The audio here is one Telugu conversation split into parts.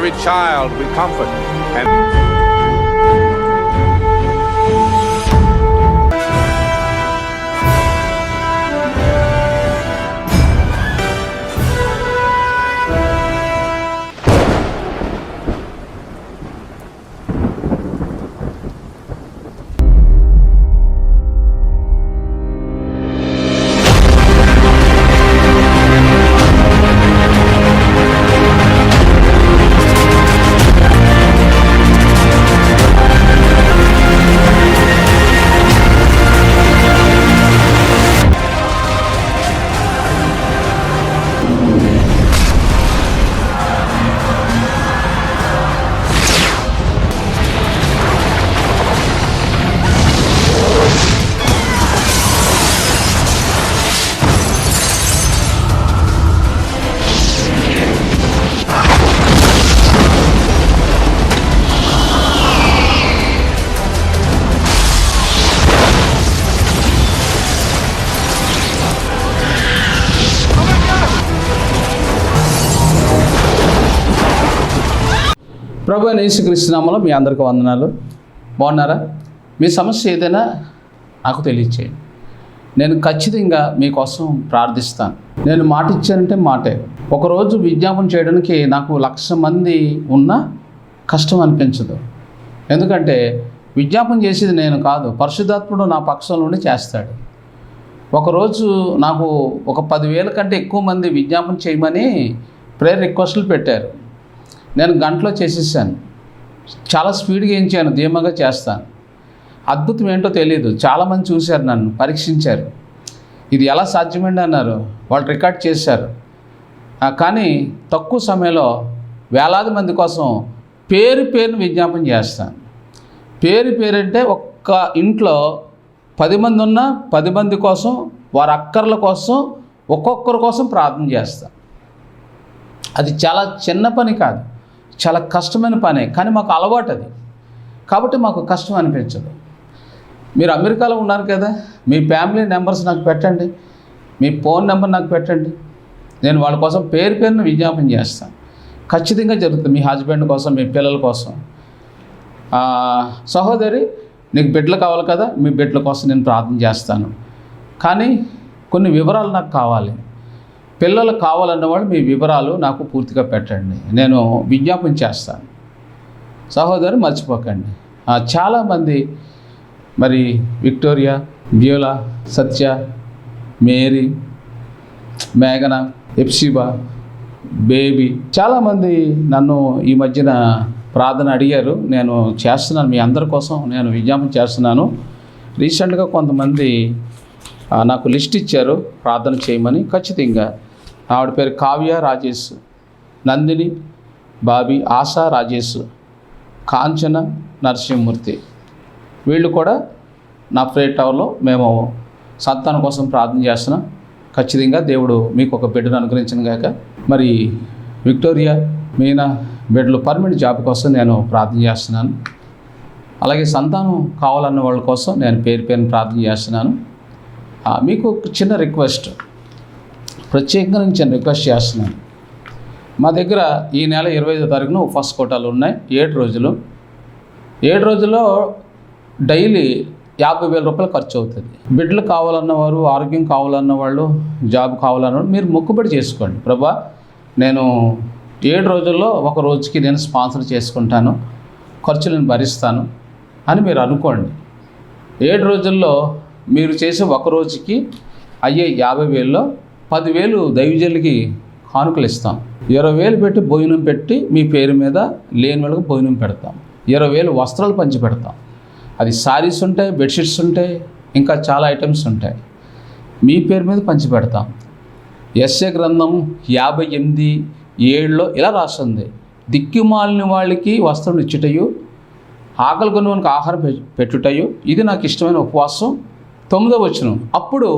every child we comfort. And ప్రభు అయిన యేసుక్రీస్తు నామములో మీ అందరికీ వందనాలు. బాగున్నారా? మీ సమస్య ఏదైనా నాకు తెలియచేయండి. నేను ఖచ్చితంగా మీకోసం ప్రార్థిస్తాను. నేను మాట ఇచ్చానంటే మాటే. ఒకరోజు విజ్ఞాపన చేయడానికి నాకు 1,00,000 మంది ఉన్నా కష్టం అనిపించదు. ఎందుకంటే విజ్ఞాపన చేసేది నేను కాదు, పరిశుద్ధాత్ముడు నా పక్షం నుండి చేస్తాడు. ఒకరోజు నాకు ఒక 10,000 కంటే ఎక్కువ మంది విజ్ఞాపన చేయమని ప్రేయర్ రిక్వెస్ట్లు పెట్టారు. నేను గంటలో చేసేసాను. చాలా స్పీడ్గా చేయించాను, ధీమాగా చేస్తాను. అద్భుతం ఏంటో తెలియదు. చాలామంది చూశారు, నన్ను పరీక్షించారు. ఇది ఎలా సాధ్యమండి అన్నారు. వాళ్ళు రికార్డ్ చేశారు. కానీ తక్కువ సమయంలో వేలాది మంది కోసం పేరును విజ్ఞాపన చేస్తాను. పేరు అంటే ఒక్క ఇంట్లో 10 మంది ఉన్నా 10 మంది కోసం, వారి అక్కర్ల కోసం, ఒక్కొక్కరి కోసం ప్రార్థన చేస్తాను. అది చాలా చిన్న పని కాదు, చాలా కష్టమైన పనే. కానీ మాకు అలవాటు అది, కాబట్టి మాకు కష్టం అనిపించదు. మీరు అమెరికాలో ఉన్నారు కదా, మీ ఫ్యామిలీ నెంబర్స్ నాకు పెట్టండి, మీ ఫోన్ నెంబర్ నాకు పెట్టండి. నేను వాళ్ళ కోసం పేరును విజ్ఞాపన చేస్తాను. ఖచ్చితంగా జరుగుతుంది. మీ హస్బెండ్ కోసం, మీ పిల్లల కోసం. సహోదరి, నీకు బిడ్డలు కావాలి కదా, మీ బిడ్డల కోసం నేను ప్రార్థన చేస్తాను. కానీ కొన్ని వివరాలు నాకు కావాలి. పిల్లలు కావాలన్నవాళ్ళు మీ వివరాలు నాకు పూర్తిగా పెట్టండి, నేను విజ్ఞాపన చేస్తాను. సహోదరు మర్చిపోకండి. చాలామంది మరి విక్టోరియా, బ్యూలా, సత్య, మేరీ, మేఘన, ఎప్సిబా, బేబీ చాలామంది నన్ను ఈ మధ్యన ప్రార్థన అడిగారు. నేను చేస్తున్నాను, మీ అందరి కోసం నేను విజ్ఞాపన చేస్తున్నాను. రీసెంట్గా కొంతమంది నాకు లిస్ట్ ఇచ్చారు ప్రార్థన చేయమని. ఖచ్చితంగా ఆవిడ పేరు కావ్య రాజేష్, నందిని, బాబీ, ఆశా రాజేష్, కాంచన, నరసింహమూర్తి. వీళ్ళు కూడా నా ప్రేయర్ టవర్లో మేము సంతానం కోసం ప్రార్థన చేస్తున్నాం. ఖచ్చితంగా దేవుడు మీకు ఒక బిడ్డను అనుగ్రహించిన గాక. మరి విక్టోరియా, మీనా బిడ్డలు పర్మనెంట్ జాబ్ కోసం నేను ప్రార్థన చేస్తున్నాను. అలాగే సంతానం కావాలన్న వాళ్ళ కోసం నేను పేరును ప్రార్థన చేస్తున్నాను. మీకు ఒక చిన్న రిక్వెస్ట్, ప్రత్యేకంగా నేను చిన్న రిక్వెస్ట్ చేస్తున్నాను. మా దగ్గర ఈ నెల 25వ తారీఖున ఫస్ట్ కోటాలు ఉన్నాయి. 7 రోజులు. 7 రోజుల్లో డైలీ 50,000 రూపాయలు ఖర్చు అవుతుంది. బిడ్డలు కావాలన్నవారు, ఆరోగ్యం కావాలన్న వాళ్ళు, జాబ్ కావాలన్నవారు మీరు మొక్కుబడి చేసుకోండి. ప్రభా, నేను 7 రోజుల్లో ఒక రోజుకి నేను స్పాన్సర్ చేసుకుంటాను, ఖర్చులను భరిస్తాను అని మీరు అనుకోండి. 7 రోజుల్లో మీరు చేసే ఒక రోజుకి అయ్యే 50,000లో 10,000 దైవజనులకి కానుకలు ఇస్తాం. 20,000 పెట్టి భోజనం పెట్టి మీ పేరు మీద లేని వాళ్ళకి భోజనం పెడతాం. 20,000 వస్త్రాలు పంచి పెడతాం. అది సారీస్ ఉంటాయి, బెడ్షీట్స్ ఉంటాయి, ఇంకా చాలా ఐటమ్స్ ఉంటాయి. మీ పేరు మీద పంచి పెడతాం. యెషయా గ్రంథం 58:7లో ఇలా రాస్తుంది, దిక్కుమాలిన వాళ్ళకి వస్త్రం ఇచ్చుటయు, ఆకలి కొని వానికి ఆహారం పెట్టుటయు, ఇది నాకు ఇష్టమైన ఉపవాసం. 9వ వచనం, అప్పుడు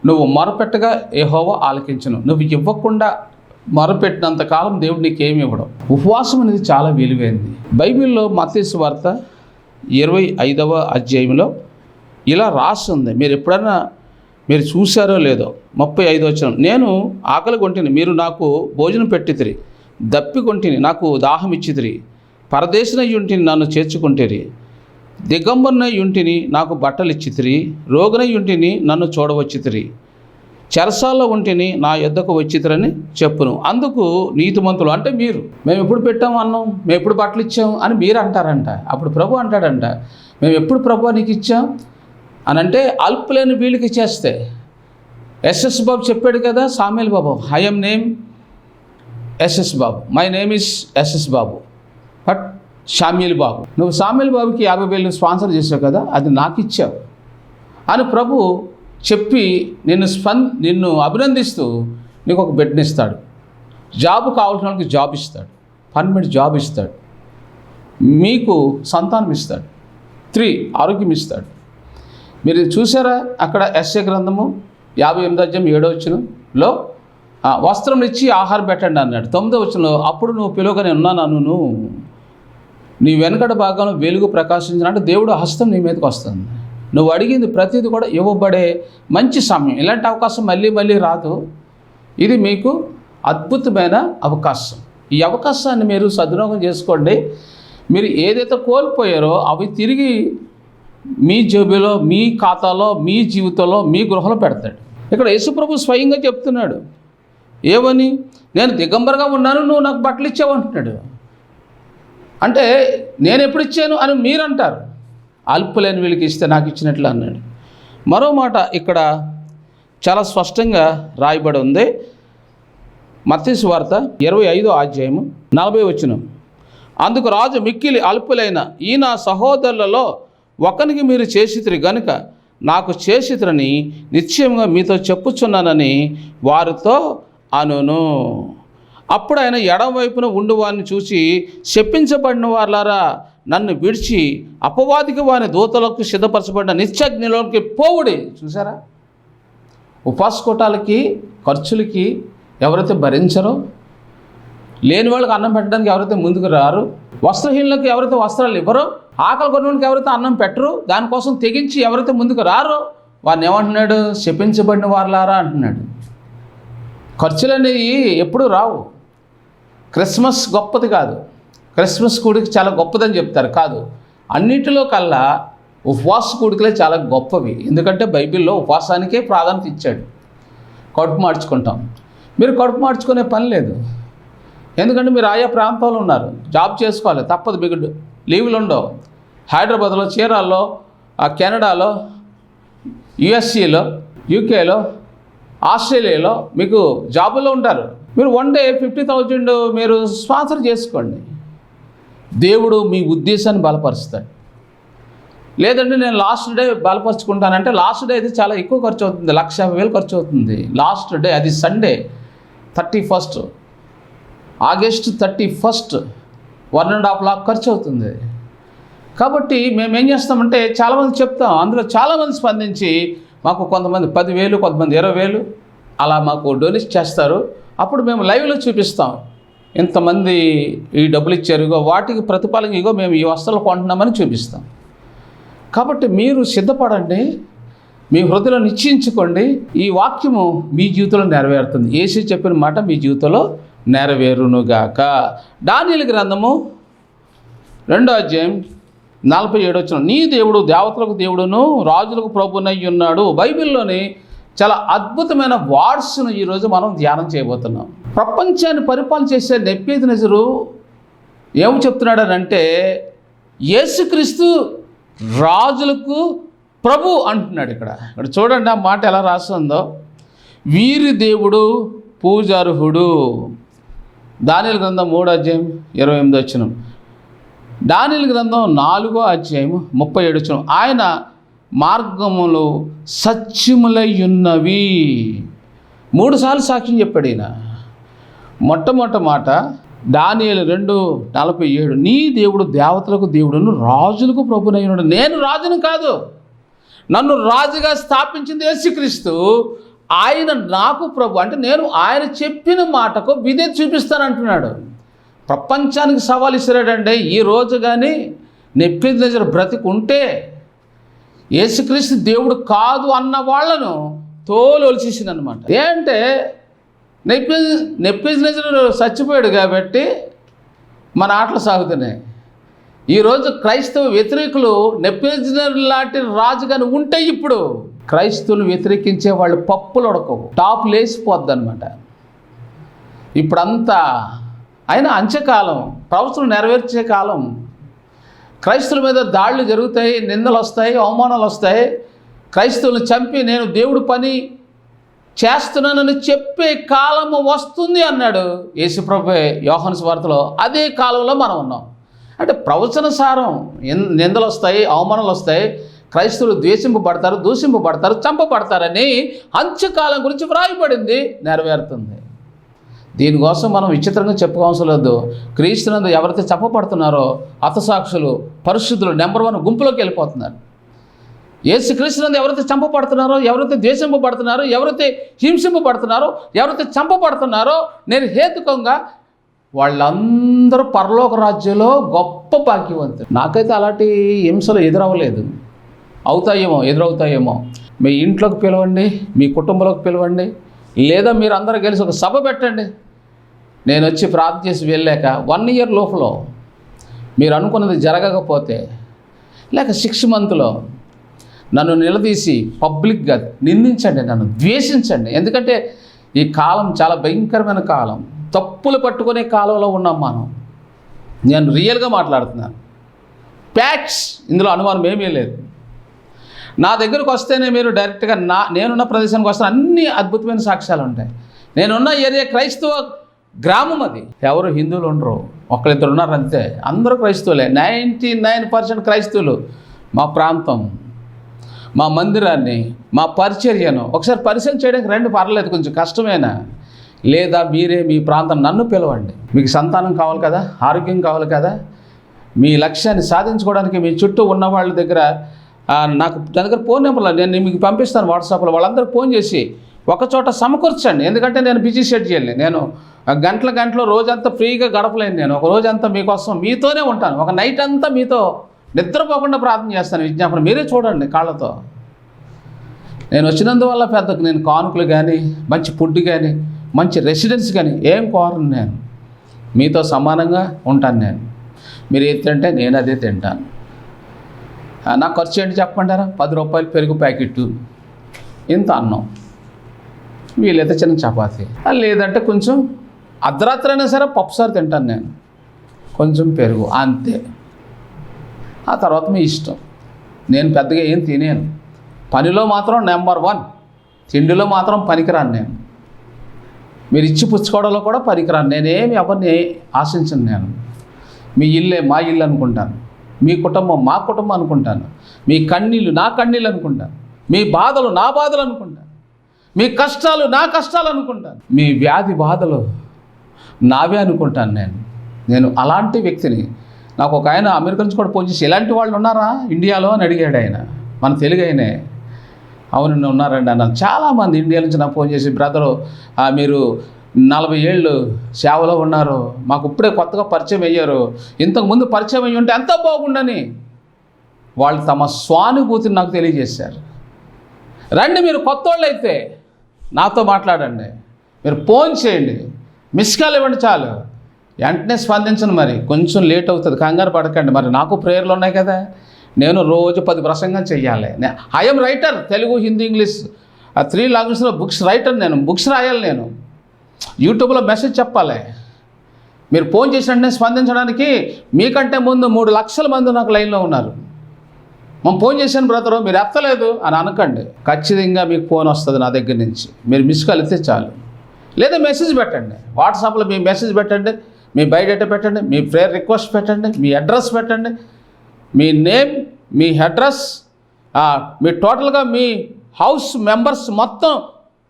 నువ్వు మొరపెట్టగా యెహోవా ఆలకించును. నువ్వు ఇవ్వకుండా మొరపెట్టినంతకాలం దేవుడు నీకేమి ఇవ్వడం. ఉపవాసం అనేది చాలా విలువైంది. బైబిల్లో మత్తయి సువార్త 25వ అధ్యాయంలో ఇలా రాస్తుంది. మీరు ఎప్పుడైనా మీరు చూశారో లేదో, 35వ వచనం, నేను ఆకలి కొంటిని, మీరు నాకు భోజనం పెట్టితిరి, దప్పికొంటిని, నాకు దాహం ఇచ్చితిరి. పరదేశినయ్యుంటిని, నన్ను చేర్చుకుంటిరి. దిగంబరునయ్యుంటిని, నాకు బట్టలు ఇచ్చితిరి. రోగునయ్యుంటిని, నన్ను చూడవచ్చితిరి. చెరసాల్లో ఉంటిని, నా యొద్దకు వచ్చితిరని చెప్పును. అందుకు నీతిమంతులు, అంటే మీరు, మేము ఎప్పుడు పెట్టాము అన్నం, మేము ఎప్పుడు బట్టలు ఇచ్చాము అని మీరు అంటారంట. అప్పుడు ప్రభు అంటాడంట, మేము ఎప్పుడు ప్రభు నీకు ఇచ్చాం అని అంటే అల్పులేని వీళ్ళకి ఇచ్చేస్తే. ఎస్ఎస్ బాబు చెప్పాడు కదా, Samuel Babu, I am name SS Babu, my name is SS Babu, but Samuel Babu, నువ్వు సామేల్ బాబుకి 50,000 స్పాన్సర్ చేసావు కదా, అది నాకు ఇచ్చావు అని ప్రభు చెప్పి నిన్ను అభినందిస్తూ నీకు ఒక బెడ్ని ఇస్తాడు. జాబ్ కావాల్సిన వాళ్ళకి జాబ్ ఇస్తాడు, పర్మనెంట్ జాబ్ ఇస్తాడు, మీకు సంతానం ఇస్తాడు, 3 ఆరోగ్యం ఇస్తాడు. మీరు చూసారా అక్కడ యెషయా గ్రంథము 58:7 వస్త్రం ఇచ్చి ఆహారం పెట్టండి అన్నాడు. 9 అప్పుడు నువ్వు పిలువగానే ఉన్నాను, నీ వెనకడ భాగంలో వెలుగు ప్రకాశించినట్టు దేవుడు హస్తం నీ మీదకి వస్తుంది. నువ్వు అడిగింది ప్రతిదీ కూడా ఇవ్వబడే మంచి సమయం. ఇలాంటి అవకాశం మళ్ళీ రాదు. ఇది మీకు అద్భుతమైన అవకాశం. ఈ అవకాశాన్ని మీరు సద్వినియోగం చేసుకోండి. మీరు ఏదైతే కోల్పోయారో అవి తిరిగి మీ జేబులో, మీ ఖాతాలో, మీ జీవితంలో, మీ గృహంలో పెడతాడు. ఇక్కడ యేసుప్రభు స్వయంగా చెప్తున్నాడు, ఏమని? నేను దిగంబరగా ఉన్నాను, నువ్వు నాకు బట్టలు ఇచ్చావు అంటున్నాడు. అంటే నేను ఎప్పుడు ఇచ్చాను అని మీరు అంటారు, అల్పులేని వీళ్ళకి ఇస్తే నాకు ఇచ్చినట్లు అన్నాడు. మరో మాట ఇక్కడ చాలా స్పష్టంగా రాయబడి ఉంది. మత్తయి సువార్త 25:40 అందుకు రాజు మిక్కిలి అల్పులైన ఈ నా సహోదరులలో ఒకనికి మీరు చేసితిరి గనుక నాకు చేసితిరని నిశ్చయంగా మీతో చెప్పుచున్నానని వారితో అనును. అప్పుడు ఆయన ఎడమవైపున ఉండు వారిని చూసి, శపించబడిన వారులారా, నన్ను విడిచి అపవాదికి వారి దూతలకు సిద్ధపరచబడిన నిత్యాగ్నిలోకి పోవుడి. చూసారా, ఉపవాస కూటాలకి, ఖర్చులకి ఎవరైతే భరించరో, లేని వాళ్ళకి అన్నం పెట్టడానికి ఎవరైతే ముందుకు రారు, వస్త్రహీనులకు ఎవరైతే వస్త్రాలు ఇవ్వరో, ఆకలి కొన్నోళ్ళకి ఎవరైతే అన్నం పెట్టరు, దానికోసం తెగించి ఎవరైతే ముందుకు రారో వారిని ఏమంటున్నాడు? శపించబడిన వారులారా అంటున్నాడు. ఖర్చులు అనేవి ఎప్పుడూ రావు. క్రిస్మస్ గొప్పది కాదు, క్రిస్మస్ కూడికి చాలా గొప్పదని చెప్తారు, కాదు. అన్నిటిలో కల్లా ఉపవాస కూడికలే చాలా గొప్పవి. ఎందుకంటే బైబిల్లో ఉపవాసానికే ప్రాధాన్యత ఇచ్చాడు. కడుపు మార్చుకుంటాం. మీరు కడుపు మార్చుకునే పని లేదు. ఎందుకంటే మీరు ఆయా ప్రాంతాల్లో ఉన్నారు, జాబ్ చేసుకోవాలి, తప్పదు. మీకు లీవులు ఉండవు. హైదరాబాద్లో, చీరాల్లో, కెనడాలో, యుఎస్సిలో, యూకేలో, ఆస్ట్రేలియాలో మీకు జాబుల్లో ఉంటారు. మీరు 1 డే 50,000 మీరు స్పాన్సర్ చేసుకోండి. దేవుడు మీ ఉద్దేశాన్ని బలపరుస్తాడు. లేదంటే నేను లాస్ట్ డే బలపరుచుకుంటానంటే లాస్ట్ డే అయితే చాలా ఎక్కువ ఖర్చు అవుతుంది, 1,50,000 ఖర్చు అవుతుంది. లాస్ట్ డే అది సండే 31 ఆగస్టు 31 1.5 lakh ఖర్చు అవుతుంది. కాబట్టి మేము ఏం చేస్తామంటే చాలామంది చెప్తాం, అందులో చాలామంది స్పందించి మాకు కొంతమంది 10,000, కొంతమంది 20,000 అలా మాకు డొనేట్ చేస్తారు. అప్పుడు మేము లైవ్లో చూపిస్తాం, ఇంతమంది ఈ డబ్బులు ఇచ్చారు, ఇగో వాటికి ప్రతిఫలంగా ఇగో మేము ఈ వస్తువులు కొంటున్నామని చూపిస్తాం. కాబట్టి మీరు సిద్ధపడండి, మీ హృదయంలో నిశ్చయించుకోండి, ఈ వాక్యము మీ జీవితంలో నెరవేరుతుంది. యేసు చెప్పిన మాట మీ జీవితంలో నెరవేరునుగాక. దానియేలు గ్రంథము 2:47 నీ దేవుడు దేవతలకు దేవుడును రాజులకు ప్రభునై ఉన్నాడు. బైబిల్లోని చాలా అద్భుతమైన వార్డ్స్ను ఈరోజు మనం ధ్యానం చేయబోతున్నాం. ప్రపంచాన్ని పరిపాలన చేసే నెబుకద్నెజరు ఏమి చెప్తున్నాడనంటే, యేసుక్రీస్తు రాజులకు ప్రభు అంటున్నాడు. ఇక్కడ చూడండి ఆ మాట ఎలా రాస్తుందో, వీరి దేవుడు పూజార్హుడు. దానియేలు గ్రంథం 3:28 దానియేలు గ్రంథం 4:37 ఆయన మార్గములు సత్యములై ఉన్నవి. 3 సార్లు సాక్ష్యం చెప్పాడు ఈయన. మొట్టమొదటి మాట దానియేలు 2:47 నీ దేవుడు దేవతలకు దేవుడును రాజులకు ప్రభునై ఉన్నాడు. నేను రాజును కాదు, నన్ను రాజుగా స్థాపించింది యేసుక్రీస్తు, ఆయన నాకు ప్రభు. అంటే నేను ఆయన చెప్పిన మాటకు విధేయత చూపిస్తానంటున్నాడు. ప్రపంచానికి సవాల్ ఇస్తున్నాడంటే, ఈరోజు కానీ నెబుకద్నెజరు బ్రతికుంటే యేసుక్రీస్తు దేవుడు కాదు అన్న వాళ్ళను తోలు ఒలిచేసింది అనమాట. ఏంటంటే నెబుకద్నెజరు చచ్చిపోయాడు కాబట్టి మన ఆటలు సాగుతున్నాయి. ఈరోజు క్రైస్తవ వ్యతిరేకులు నెబుకద్నెజరు లాంటి రాజుగాని ఉంటే ఇప్పుడు క్రైస్తవులు వ్యతిరేకించే వాళ్ళు పప్పులు ఉడకవు, టాప్ లేసిపోద్ది అనమాట. ఇప్పుడంతా అయినా అంత్యకాలం, ప్రవచనం నెరవేర్చే కాలం. క్రైస్తవుల మీద దాడులు జరుగుతాయి, నిందలు వస్తాయి, అవమానాలు వస్తాయి. క్రైస్తవులను చంపి నేను దేవుడు పని చేస్తున్నానని చెప్పే కాలము వస్తుంది అన్నాడు యేసుప్రభువే యోహాను సువార్తలో. అదే కాలంలో మనం ఉన్నాం. అంటే ప్రవచన సారం, నిందలు వస్తాయి, అవమానాలు వస్తాయి, క్రైస్తవులు ద్వేషింపబడతారు, దూషింపబడతారు, చంపబడతారని అంత్యకాలం గురించి వ్రాయబడింది, నెరవేరుతుంది. దీనికోసం మనం విచిత్రంగా చెప్పుకోవాల్సిన లేదు. క్రీస్తునందు ఎవరైతే చంపబడుతున్నారో హతసాక్షులు, పరిశుద్ధులు నెంబర్ 1 గుంపులోకి వెళ్ళిపోతున్నారు. యేసుక్రీస్తునందు ఎవరైతే చంపబడుతున్నారో, ఎవరైతే ద్వేషింపబడుతున్నారో, ఎవరైతే హింసింపబడుతున్నారో, ఎవరైతే చంపబడుతున్నారో నేను హేతుకంగా వాళ్ళందరూ పరలోక రాజ్యంలో గొప్ప భాగ్యవంతులు. నాకైతే అలాంటి హింసలు ఎదురవ్వలేదు. ఎదురవుతాయేమో. మీ ఇంట్లోకి పిలవండి, మీ కుటుంబంలోకి పిలవండి, లేదా మీరు అందరూ కలిసి ఒక సభ పెట్టండి. నేను వచ్చి ప్రార్థన చేసి వెళ్ళాక 1 ఇయర్ లోపల మీరు అనుకున్నది జరగకపోతే, లేక 6 మంత్లో నన్ను నిలదీసి పబ్లిక్గా నిందించండి, నన్ను ద్వేషించండి. ఎందుకంటే ఈ కాలం చాలా భయంకరమైన కాలం. తప్పులు పట్టుకునే కాలంలో ఉన్నాం మనం. నేను రియల్గా మాట్లాడుతున్నాను. ఫ్యాక్ట్స్, ఇందులో అనుమానం ఏమీ లేదు. నా దగ్గరకు వస్తేనే మీరు డైరెక్ట్గా నేనున్న ప్రదేశానికి వస్తే అన్ని అద్భుతమైన సాక్ష్యాలు ఉంటాయి. నేనున్న ఏరియా క్రైస్తవ గ్రామం, అది ఎవరు హిందువులు ఉండరు, ఒకరిద్దరు ఉన్నారు అంతే. అందరూ క్రైస్తవులే, 99% క్రైస్తవులు. మా ప్రాంతం, మా మందిరాన్ని, మా పరిచర్యను ఒకసారి పరిచయం చేయడానికి రండి, పర్లేదు, కొంచెం కష్టమేనా. లేదా మీరే మీ ప్రాంతం నన్ను పిలవండి. మీకు సంతానం కావాలి కదా, ఆరోగ్యం కావాలి కదా, మీ లక్ష్యాన్ని సాధించుకోవడానికి మీ చుట్టూ ఉన్న వాళ్ళ దగ్గర నా దగ్గర ఫోన్ నెంబర్లో నేను మీకు పంపిస్తాను వాట్సాప్లో. వాళ్ళందరికీ ఫోన్ చేసి ఒకచోట సమకూర్చండి. ఎందుకంటే నేను బిజీ షెడ్యూల్ని, నేను గంటలు రోజంతా ఫ్రీగా గడపలేను. నేను ఒక రోజంతా మీకోసం మీతోనే ఉంటాను. ఒక నైట్ అంతా మీతో నిద్రపోకుండా ప్రార్థన చేస్తాను. విజ్ఞాపన మీరే చూడండి కాళ్ళతో. నేను వచ్చినందువల్ల నేను కానుకలు కానీ, మంచి ఫుడ్ కానీ, మంచి రెసిడెన్స్ కానీ ఏం కోరను. నేను మీతో సమానంగా ఉంటాను. మీరు ఏది తింటే నేను అదే తింటాను. నా ఖర్చు ఏంటి చెప్పంటారా? 10 రూపాయలు పెరుగు ప్యాకెట్టు, ఇంత అన్నం, వీలైతే చిన్న చపాతీ, లేదంటే కొంచెం అర్ధరాత్రి అయినా సరే పప్పుసారి తింటాను నేను, కొంచెం పెరుగు, అంతే. ఆ తర్వాత మీ ఇష్టం. నేను పెద్దగా ఏం తినేను. పనిలో మాత్రం నెంబర్ 1, తిండిలో మాత్రం పనికిరాను నేను. మీరు ఇచ్చి పుచ్చుకోవడంలో కూడా పనికిరాను. నేనేమి ఎవరిని ఆశించను. నేను మీ ఇల్లే మా ఇల్లు అనుకుంటాను, మీ కుటుంబం మా కుటుంబం అనుకుంటాను, మీ కన్నీళ్ళు నా కన్నీళ్ళు అనుకుంటాను, మీ బాధలు నా బాధలు అనుకుంటాను, మీ కష్టాలు నా కష్టాలు అనుకుంటాను, మీ వ్యాధి బాధలు నావే అనుకుంటాను. నేను అలాంటి వ్యక్తిని. నాకు ఒక ఆయన అమెరికా నుంచి కూడా ఫోన్ చేసి, ఇలాంటి వాళ్ళు ఉన్నారా ఇండియాలో అని అడిగాడు ఆయన, మన తెలుగు ఆయనే. అవును ఉన్నారండి అన్నాను. చాలామంది ఇండియా నుంచి నాకు ఫోన్ చేసి, బ్రదరు మీరు 40 ఏళ్ళు సేవలో ఉన్నారు, మాకు ఇప్పుడే కొత్తగా పరిచయం అయ్యారు, ఇంతకుముందు పరిచయం అయ్యి ఉంటే ఎంతో బాగుండని వాళ్ళు తమ స్వానుభూతిని నాకు తెలియజేశారు. రండి, మీరు కొత్త వాళ్ళు అయితే నాతో మాట్లాడండి, మీరు ఫోన్ చేయండి, మిస్ కాల్ ఇవ్వండి చాలు, వెంటనే స్పందించను. మరి కొంచెం లేట్ అవుతుంది, కంగారు పడకండి. మరి నాకు ప్రేయర్లు ఉన్నాయి కదా, నేను రోజు 10 ప్రసంగం చెయ్యాలి. I'm writer, Telugu, Hindi, English 3 లాంగ్వేజ్లో బుక్స్ రైటర్. నేను బుక్స్ రాయాలి. నేను యూట్యూబ్లో మెసేజ్ చెప్పాలి. మీరు ఫోన్ చేసినట్టే స్పందించడానికి మీకంటే ముందు 3 లక్షల మంది నాకు లైన్లో ఉన్నారు. మనం ఫోన్ చేశాను బ్రదరు, మీరు ఎత్తలేదు అని అనకండి. ఖచ్చితంగా మీకు ఫోన్ వస్తుంది నా దగ్గర నుంచి. మీరు మిస్ కాల్ ఇస్తే చాలు, లేదా మెసేజ్ పెట్టండి. వాట్సాప్లో మీ మెసేజ్ పెట్టండి, మీ బయోడేటా పెట్టండి, మీ ప్రేయర్ రిక్వెస్ట్ పెట్టండి, మీ అడ్రస్ పెట్టండి, మీ నేమ్, మీ అడ్రస్, మీ టోటల్గా మీ హౌస్ మెంబర్స్ మొత్తం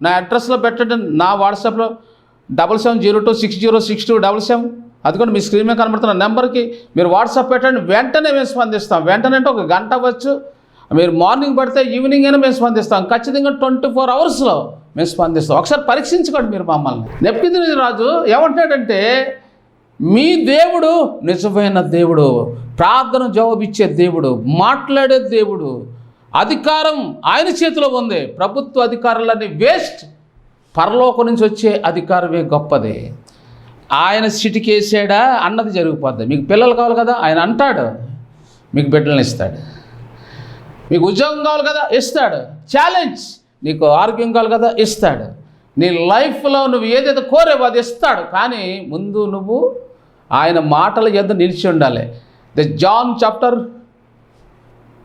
నా అడ్రస్లో పెట్టండి. నా వాట్సాప్లో 7702606277, అది కూడా మీ స్క్రీన్ మీద కనబడుతున్న నెంబర్కి మీరు వాట్సాప్ పెట్టండి. వెంటనే మేము స్పందిస్తాం. వెంటనే అంటే 1 గంట అవ్వచ్చు, మీరు మార్నింగ్ పడితే ఈవినింగ్ అయినా మేము స్పందిస్తాం. ఖచ్చితంగా 24 అవర్స్లో మేము స్పందిస్తాం. ఒకసారి పరీక్షించుకోండి మీరు మమ్మల్ని. నెబుకద్నెజరు రాజు ఏమంటాడంటే, మీ దేవుడు నిజమైన దేవుడు, ప్రార్థన జవాబిచ్చే దేవుడు, మాట్లాడే దేవుడు, అధికారం ఆయన చేతిలో ఉంది. ప్రభుత్వ అధికారులన్నీ వేస్ట్. పరలోకం నుంచి వచ్చే అధికారమే గొప్పది. ఆయన సిటికేసాడా అన్నది జరిగిపోద్ది. మీకు పిల్లలు కావాలి కదా, ఆయన అంటాడు మీకు బిడ్డలను ఇస్తాడు. మీకు ఉద్యోగం కావాలి కదా, ఇస్తాడు. ఛాలెంజ్. నీకు ఆరోగ్యం కావాలి కదా, ఇస్తాడు. నీ లైఫ్లో నువ్వు ఏదైతే కోరేవో అది ఇస్తాడు. కానీ ముందు నువ్వు ఆయన మాటల యందు నిలిచి ఉండాలి. ద జాన్ చాప్టర్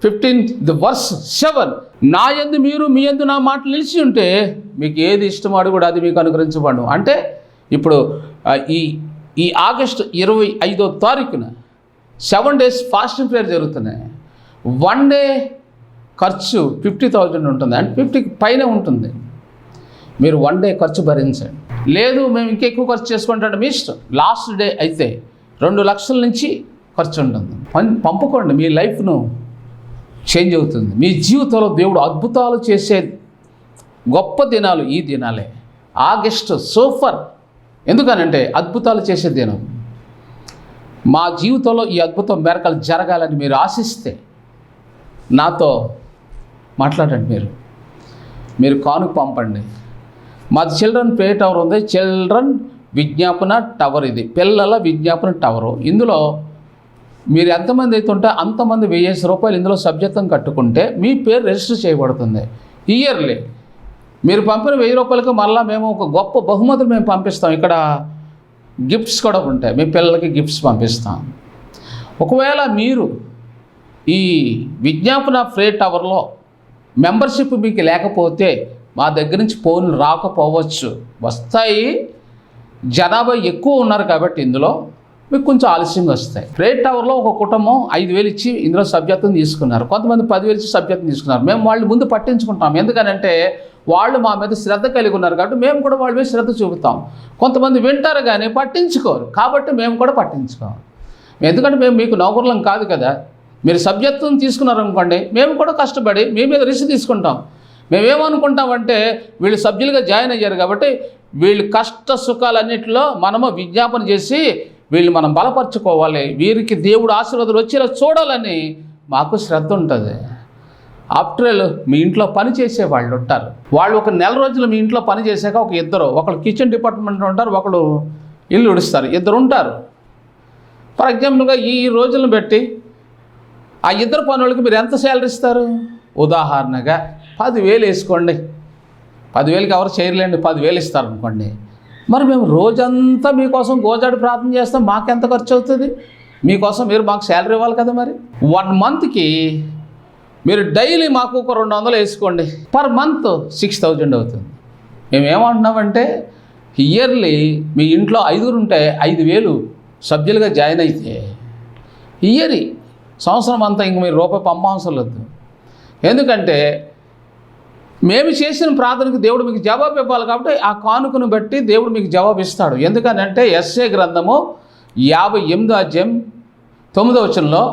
15:7 నా యందు మీరు మీ యందు నా మాటలు నిలిచి ఉంటే మీకు ఏది ఇష్టమో కూడా అది మీకు అనుగ్రహించబడు. అంటే ఇప్పుడు ఈ ఆగస్టు 25వ తారీఖున 7 days ఫాస్టింగ్ ప్రేయర్ జరుగుతున్నాయి. 1 day ఖర్చు 50,000 ఉంటుంది, అంటే 50కి పైన ఉంటుంది. మీరు 1 day ఖర్చు భరించండి. లేదు మేము ఇంకెక్కువ ఖర్చు చేసుకుంటాం, మీ ఇష్టం. లాస్ట్ డే అయితే 2 లక్షల నుంచి ఖర్చు ఉంటుంది. పంపుకోండి. మీ లైఫ్ను చేంజ్ అవుతుంది. మీ జీవితంలో దేవుడు అద్భుతాలు చేసే గొప్ప దినాలు ఈ దినాలే. August super. ఎందుకనంటే అద్భుతాలు చేసే దినం. మా జీవితంలో ఈ అద్భుతం మేరకలు జరగాలని మీరు ఆశిస్తే నాతో మాట్లాడండి. మీరు కానుక పంపండి. మాది చిల్డ్రన్ ప్రే టవర్ ఉంది. చిల్డ్రన్ విజ్ఞాపన టవర్. ఇది పిల్లల విజ్ఞాపన టవరు. ఇందులో మీరు ఎంతమంది అయితే ఉంటే అంతమంది ₹1000 ఇందులో సభ్యత్వం కట్టుకుంటే మీ పేరు రిజిస్టర్ చేయబడుతుంది. ఇయర్లీ మీరు పంపిన ₹1000కి మళ్ళీ మేము ఒక గొప్ప బహుమతులు మేము పంపిస్తాం. ఇక్కడ గిఫ్ట్స్ కూడా ఉంటాయి. మీ పిల్లలకి గిఫ్ట్స్ పంపిస్తాం. ఒకవేళ మీరు ఈ విజ్ఞాపన ప్రే టవర్లో మెంబర్షిప్ మీకు లేకపోతే మా దగ్గర నుంచి ఫోన్లు రాకపోవచ్చు. వస్తాయి, జనాభా ఎక్కువ ఉన్నారు కాబట్టి ఇందులో మీకు కొంచెం ఆలస్యంగా వస్తాయి. ప్రే టవర్లో ఒక కుటుంబం 5,000 ఇచ్చి ఇందులో సభ్యత్వం తీసుకున్నారు. కొంతమంది 10,000 ఇచ్చి సభ్యత్వం తీసుకున్నారు. మేము వాళ్ళు ముందు పట్టించుకుంటాం. ఎందుకనంటే వాళ్ళు మా మీద శ్రద్ధ కలిగి ఉన్నారు కాబట్టి మేము కూడా వాళ్ళ మీద శ్రద్ధ చూపుతాం. కొంతమంది వింటారు కానీ పట్టించుకోరు, కాబట్టి మేము కూడా పట్టించుకోం. ఎందుకంటే మేము మీకు నౌకర్లం కాదు కదా. మీరు సభ్యత్వం తీసుకున్నారనుకోండి, మేము కూడా కష్టపడి మీ మీద రిస్క్ తీసుకుంటాం. మేమేమనుకుంటామంటే వీళ్ళు సభ్యులుగా జాయిన్ అయ్యారు కాబట్టి వీళ్ళు కష్ట సుఖాలన్నింటిలో మనము విజ్ఞాపన చేసి వీళ్ళు మనం బలపరచుకోవాలి, వీరికి దేవుడు ఆశీర్వాదాలు వచ్చేలా చూడాలని మాకు శ్రద్ధ ఉంటుంది. ఆఫ్టర్ ఆల్ మీ ఇంట్లో పని చేసే వాళ్ళు ఉంటారు. వాళ్ళు ఒక నెల రోజులు మీ ఇంట్లో పని చేశాక ఒకళ్ళు కిచెన్ డిపార్ట్మెంట్లో ఉంటారు, ఒకళ్ళు ఇల్లు ఉడుస్తారు, 2 ఉంటారు. ఫర్ ఎగ్జాంపుల్గా ఈ రోజులను బట్టి ఆ 2 పనులకి మీరు ఎంత శాలరీ ఇస్తారు? ఉదాహరణగా 10,000 వేసుకోండి. 10,000కి ఎవరు చేయలేండి, 10,000 ఇస్తారనుకోండి. మరి మేము రోజంతా మీకోసం గోజాడి ప్రార్థన చేస్తాం, మాకెంత ఖర్చు అవుతుంది? మీకోసం మీరు మాకు శాలరీ ఇవ్వాలి కదా. మరి 1 monthకి మీరు డైలీ మాకు ఒక 200 వేసుకోండి. పర్ మంత్ 6,000 అవుతుంది. మేమేమంటున్నామంటే ఇయర్లీ మీ ఇంట్లో 5 ఉంటే 5,000 సభ్యులుగా జాయిన్ అయితే ఇయర్ సంవత్సరం అంతా ఇంక మీరు రూపాయి పంపవసరం లేదు. ఎందుకంటే మేము చేసిన ప్రార్థనకు దేవుడు మీకు జవాబు ఇవ్వాలి కాబట్టి ఆ కానుకను బట్టి దేవుడు మీకు జవాబు ఇస్తాడు. ఎందుకనంటే యెషయా గ్రంథము 58:9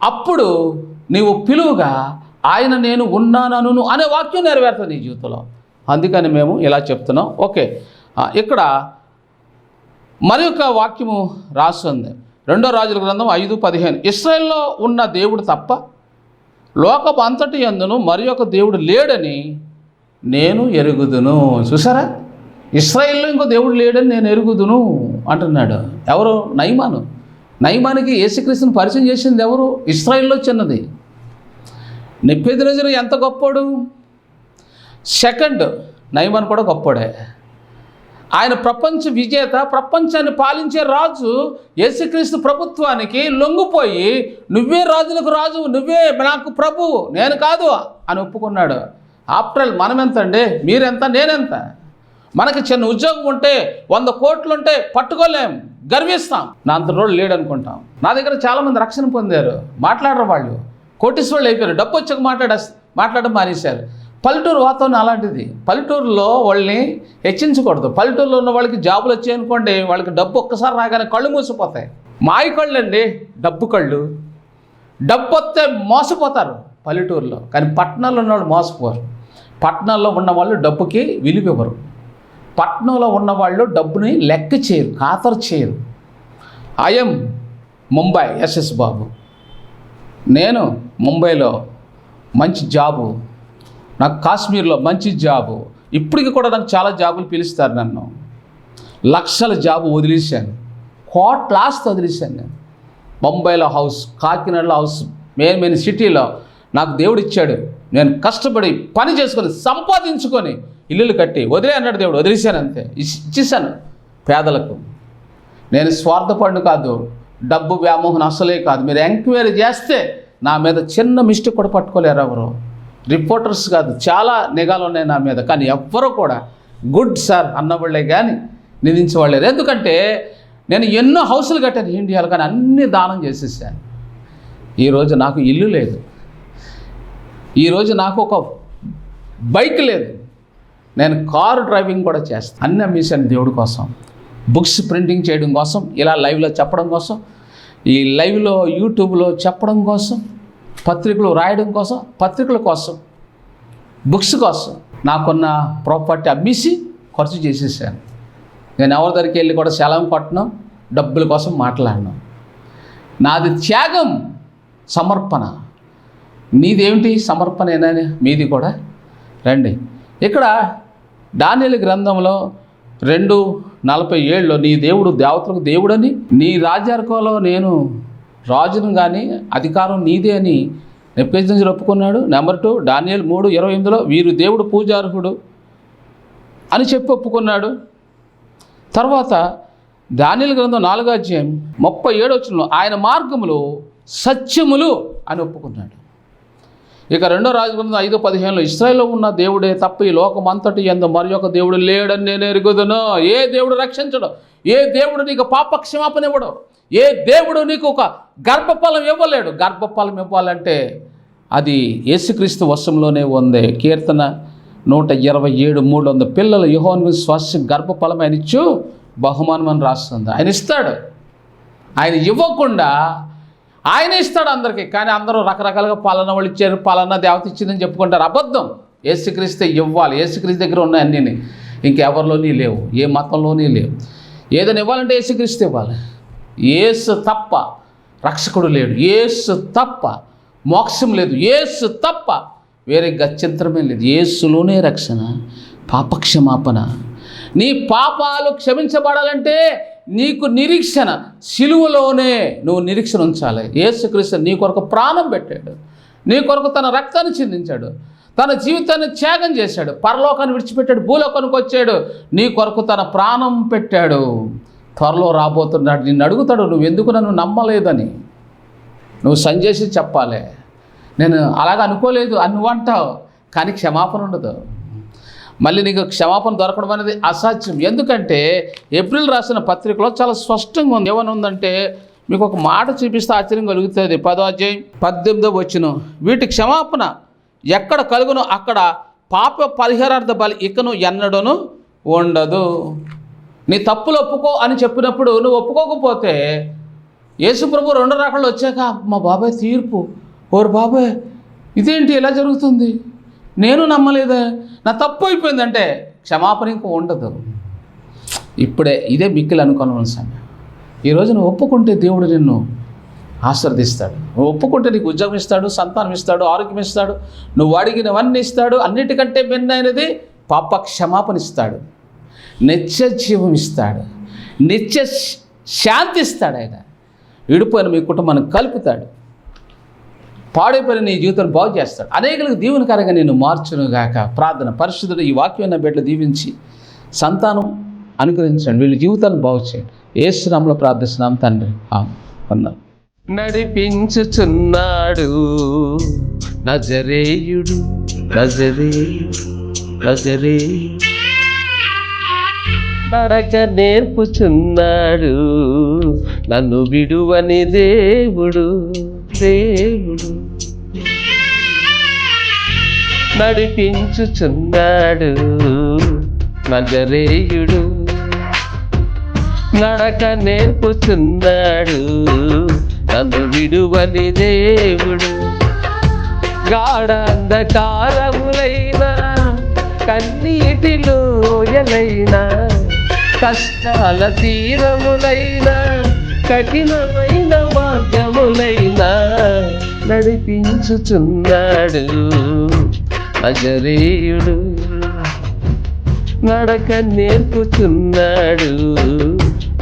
అప్పుడు నీవు పిలువుగా ఆయన నేను ఉన్నానను అనే వాక్యం నెరవేరుతుంది నీ జీవితంలో. అందుకని మేము ఇలా చెప్తున్నాం. ఓకే, ఇక్కడ మరి ఒక వాక్యము రాస్తుంది. 2వ రాజుల గ్రంథం 5:15 ఇశ్రాయేల్లో ఉన్న దేవుడు తప్ప లోకపు అంతటి యందును మరి ఒక దేవుడు లేడని నేను ఎరుగుదును. చూసారా, ఇశ్రాయేల్లో ఇంకో దేవుడు లేడని నేను ఎరుగుదును అంటున్నాడు. ఎవరు? నయమానికి యేసుక్రీస్తుని పరిచయం చేసింది ఎవరు? ఇశ్రాయేల్లో చిన్నది. నెబుకద్నెజరు ఎంత గొప్పోడు. సెకండ్ నయమాన్ కూడా గొప్పోడే. ఆయన ప్రపంచ విజేత, ప్రపంచాన్ని పాలించే రాజు. యేసుక్రీస్తు ప్రభుత్వానికి లొంగిపోయి నువ్వే రాజులకు రాజు, నువ్వే నాకు ప్రభు, నేను కాదు అని ఒప్పుకున్నాడు. ఆఫ్టర్ ఆల్ మనం ఎంత అండి? మీరెంత, నేనెంత? మనకి చిన్న ఉద్యోగం ఉంటే 100 కోట్లు ఉంటే పట్టుకోలేం, గర్విస్తాం. నా అంత రోడ్డు లేడు అనుకుంటాం. నా దగ్గర చాలామంది రక్షణ పొందారు, మాట్లాడరు. వాళ్ళు కోటీశ్వరులు అయిపోయారు, డబ్బు వచ్చాక మాట్లాడడం మానేశారు. పల్లెటూరు వాతావరణం అలాంటిది. పల్లెటూరులో వాళ్ళని హెచ్చించకూడదు. పల్లెటూరులో ఉన్న వాళ్ళకి జాబులు వచ్చాయనుకోండి, వాళ్ళకి డబ్బు ఒక్కసారి రాగానే కళ్ళు మూసిపోతాయి. మాయ కళ్ళు అండి, డబ్బు కళ్ళు. డబ్బు వస్తే మోసపోతారు పల్లెటూరులో, కానీ పట్టణాల్లో ఉన్నవాళ్ళు మోసపోరు. పట్టణాల్లో ఉన్నవాళ్ళు డబ్బుకి విలువివ్వరు. పట్టణంలో ఉన్నవాళ్ళు డబ్బుని లెక్క చేయరు, ఖాతరు చేయరు. ఐఎం ముంబై ఎస్ఎస్ బాబు. నేను ముంబైలో మంచి జాబు, నాకు కాశ్మీర్లో మంచి జాబు, ఇప్పటికి కూడా నాకు చాలా జాబులు పిలుస్తారు నన్ను. లక్షల జాబు వదిలేశాను, కోట్ల ఆస్తి వదిలేశాను నేను. బొంబాయిలో హౌస్, కాకినాడలో హౌస్, మెయిన్ సిటీలో నాకు దేవుడు ఇచ్చాడు. నేను కష్టపడి పని చేసుకొని సంపాదించుకొని ఇల్లులు కట్టి వదిలే అన్నాడు దేవుడు. వదిలేశాను అంతే, ఇచ్చేసాను పేదలకు. నేను స్వార్థపడిన కాదు, డబ్బు వ్యామోహం అసలే కాదు. మీరు ఎంక్వైరీ చేస్తే నా మీద చిన్న మిస్టేక్ కూడా పట్టుకోలేరు ఎవరు. రిపోర్టర్స్ కాదు, చాలా నిఘాలు ఉన్నాయి నా మీద, కానీ ఎవ్వరూ కూడా గుడ్ సార్ అన్నవాళ్ళే కానీ నిందించేవాళ్ళేరు. ఎందుకంటే నేను ఎన్నో హౌసులు కట్టాను ఇండియాలో, కానీ అన్నీ దానం చేసేసాను. ఈరోజు నాకు ఇల్లు లేదు, ఈరోజు నాకు ఒక బైక్ లేదు, నేను కారు డ్రైవింగ్ కూడా చేస్తాను. అన్నీ అమ్మేశాను దేవుడి కోసం, బుక్స్ ప్రింటింగ్ చేయడం కోసం, ఇలా లైవ్లో చెప్పడం కోసం, ఈ లైవ్లో యూట్యూబ్లో చెప్పడం కోసం, పత్రికలు రాయడం కోసం, పత్రికల కోసం, బుక్స్ కోసం నాకున్న ప్రాపర్టీ అమ్మేసి ఖర్చు చేసేసాను. నేను ఎవరి దగ్గరికి వెళ్ళి కూడా సెలవు కొట్టను, డబ్బుల కోసం మాట్లాడను. నాది త్యాగం, సమర్పణ. నీదేమిటి? సమర్పణేనా మీది కూడా? రండి. ఇక్కడ దానియేలు గ్రంథంలో 2:47 నీ దేవుడు దేవతలకు దేవుడని, నీ రాజ్యార్కంలో నేను రాజును కానీ అధికారం నీదే అని నెబుకద్నెజరు ఒప్పుకున్నాడు. నెంబర్ 2 దానియేలు 3:28 వీరు దేవుడు పూజార్హుడు అని చెప్పి ఒప్పుకున్నాడు. తర్వాత దానియేలు గ్రంథం 4:37 ఆయన మార్గములు సత్యములు అని ఒప్పుకున్నాడు. ఇక 2వ రాజగ్రంథం 5:15 ఇశ్రాయేలులో ఉన్న దేవుడే తప్ప ఈ లోకమంతటి యందు మరి ఒక దేవుడు లేడని నేను ఎరుగుదును. ఏ దేవుడు రక్షించడు, ఏ దేవుడు నీకు పాప క్షమాపణ ఇవ్వడు, ఏ దేవుడు నీకు ఒక గర్భఫలం ఇవ్వలేడు. గర్భఫలం ఇవ్వాలంటే అది యేసుక్రీస్తు వశంలోనే ఉంది. కీర్తన 127:3 పిల్లలు యెహోవాను స్వస్య గర్భఫలం ఆయన ఇచ్చు బహుమానం అని రాస్తుంది. ఆయన ఇస్తాడు, ఆయన ఇవ్వకుండా ఆయన ఇస్తాడు అందరికీ. కానీ అందరూ రకరకాలుగా పాలన వాళ్ళు ఇచ్చారు, పాలన దేవత ఇచ్చిందని చెప్పుకుంటారు. అబద్ధం. యేసుక్రీస్తే ఇవ్వాలి. యేసుక్రీస్తు దగ్గర ఉన్నాయి అన్నీ, ఇంకెవరిలోని లేవు, ఏ మతంలోని లేవు. ఏదైనా ఇవ్వాలంటే యేసుక్రీస్తు ఇవ్వాలి. యేసు తప్ప రక్షకుడు లేడు, యేసు తప్ప మోక్షం లేదు, యేసు తప్ప వేరే గత్యంతరమే లేదు. యేసులోనే రక్షణ, పాపక్షమాపణ. నీ పాపాలు క్షమించబడాలంటే నీకు నిరీక్షణ, సిలువలోనే నువ్వు నిరీక్షణ ఉంచాలి. యేసుక్రీస్తు నీ కొరకు ప్రాణం పెట్టాడు, నీ కొరకు తన రక్తాన్ని చిందించాడు, తన జీవితాన్ని త్యాగం చేశాడు, పరలోకాన్ని విడిచిపెట్టాడు, భూలోకానికి వచ్చాడు, నీ కొరకు తన ప్రాణం పెట్టాడు. త్వరలో రాబోతున్నాడు. నిన్ను అడుగుతాడు, నువ్వు ఎందుకు నన్ను నమ్మలేదని. నువ్వు సంజేసి చెప్పాలి, నేను అలాగ అనుకోలేదు అని నువ్వు అంటావు, కానీ క్షమాపణ ఉండదు. మళ్ళీ నీకు క్షమాపణ దొరకడం అనేది అసాధ్యం. ఎందుకంటే ఏప్రిల్ రాసిన పత్రికలో చాలా స్పష్టంగా ఉంది. ఏమని ఉందంటే మీకు ఒక మాట చూపిస్తే ఆశ్చర్యం కలుగుతుంది. 10:18 వీటి క్షమాపణ ఎక్కడ కలుగునో అక్కడ పాప పరిహారార్థ బలి ఇకను ఎన్నడూను ఉండదు. నీ తప్పులు ఒప్పుకో అని చెప్పినప్పుడు నువ్వు ఒప్పుకోకపోతే యేసుప్రభు 2 రకాలు వచ్చాక మా బాబాయ్ తీర్పు, ఓరు బాబాయ్ ఇదేంటి ఇలా జరుగుతుంది, నేను నమ్మలేదా, నా తప్పు అయిపోయిందంటే క్షమాపణ ఇంకో ఉండదు. ఇప్పుడే ఇదే మిక్కిలి అనుకోవాల్సిన సమయం. ఈరోజు నువ్వు ఒప్పుకుంటే దేవుడు నిన్ను ఆశీర్వదిస్తాడు. నువ్వు ఒప్పుకుంటే నీకు ఉద్యోగం ఇస్తాడు, సంతానం ఇస్తాడు, ఆరోగ్యం ఇస్తాడు, నువ్వు అడిగినవన్నీ ఇస్తాడు. అన్నిటికంటే భిన్నమైనది పాప క్షమాపణ ఇస్తాడు, నిత్య జీవం ఇస్తాడు, నిత్య శాంతి ఇస్తాడు. ఆయన విడిపోయిన మీ కుటుంబాన్ని కలుపుతాడు, పాడైపోయిన నీ జీవితాన్ని బాగు చేస్తాడు, అనేకులకు దీవెనకరంగా నేను మార్చును గాక. ప్రార్థన. పరిశుద్ధుడు ఈ వాక్యమైన బిడ్డలు దీవించి సంతానం అనుగ్రహించండి, వీళ్ళ జీవితాన్ని బాగు చేయండి. యేసు నామములో ప్రార్థిస్తున్నాం తండ్రి, ఆమేన్. నడిపించుచున్నాడు నజరేయుడు, నజరేయుడు నడక నేర్పుచున్నాడు, నన్ను విడువని దేవుడు, దేవుడు నడిపించుచున్నాడు నజరేయుడు, నడక నేర్పుచున్నాడు, నన్ను విడువని దేవుడు. గాఢ అంధకారములైన కన్నీటి లోయలైన కష్టాల తీరములైన కఠినమైన మార్గములైన నడిపించుచున్నాడు నజరేయుడు. నడక నేర్పుతున్నాడు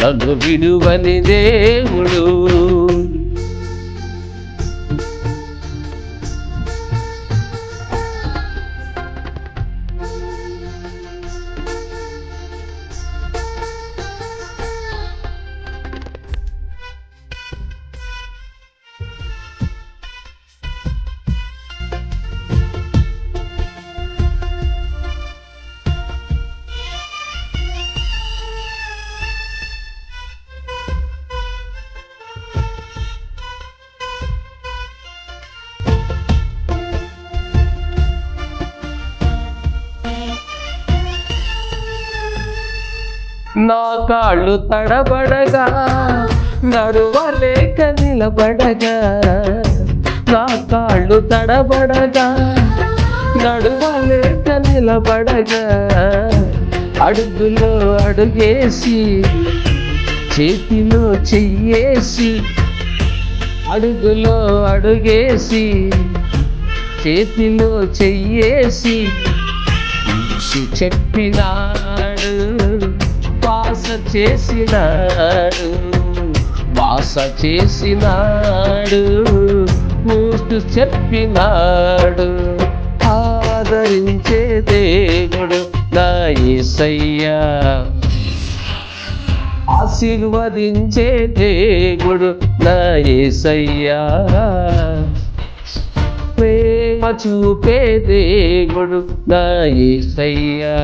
నన్ను విడువని దేవుడు. నా కాళ్ళు తడబడగా నడువలేక నిలబడగా, నా కాళ్ళు తడబడగా నడువలేక నిలబడగా, అడుగులో అడుగేసి చేతిలో చెయ్యేసి, అడుగులో అడుగేసి చేతిలో చెయ్యేసి చెప్పినాడు, వాస చేసినాడు, వాస చేసినాడు, ఊస్తు చెప్పినాడు. ఆదరించే దేవుడు నా యేసయ్యా, ఆశీర్వదించే దేవుడు నా యేసయ్యా, ప్రేమ చూపే దేవుడు నా యేసయ్యా,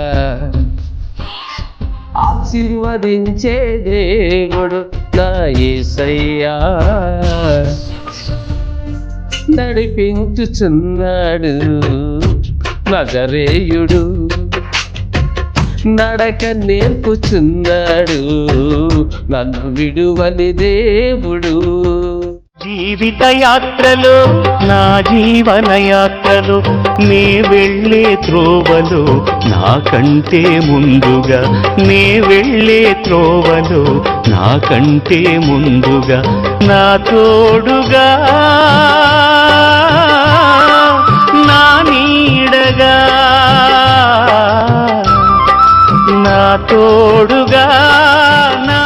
ఆశీర్వదించే దేవుడు నా యేసయ్యా, నడిపించుచున్నాడు నజరేయుడు, నడక నేర్పుచున్నాడు నన్ను విడువని దేవుడు. జీవిత యాత్రలో నా జీవన యాత్రలో నే వెళ్ళే త్రోవలో నాకంటే ముందుగా, నే వెళ్ళే త్రోవలో నాకంటే ముందుగా, నా తోడుగా నా నీడగా, నా తోడుగా నా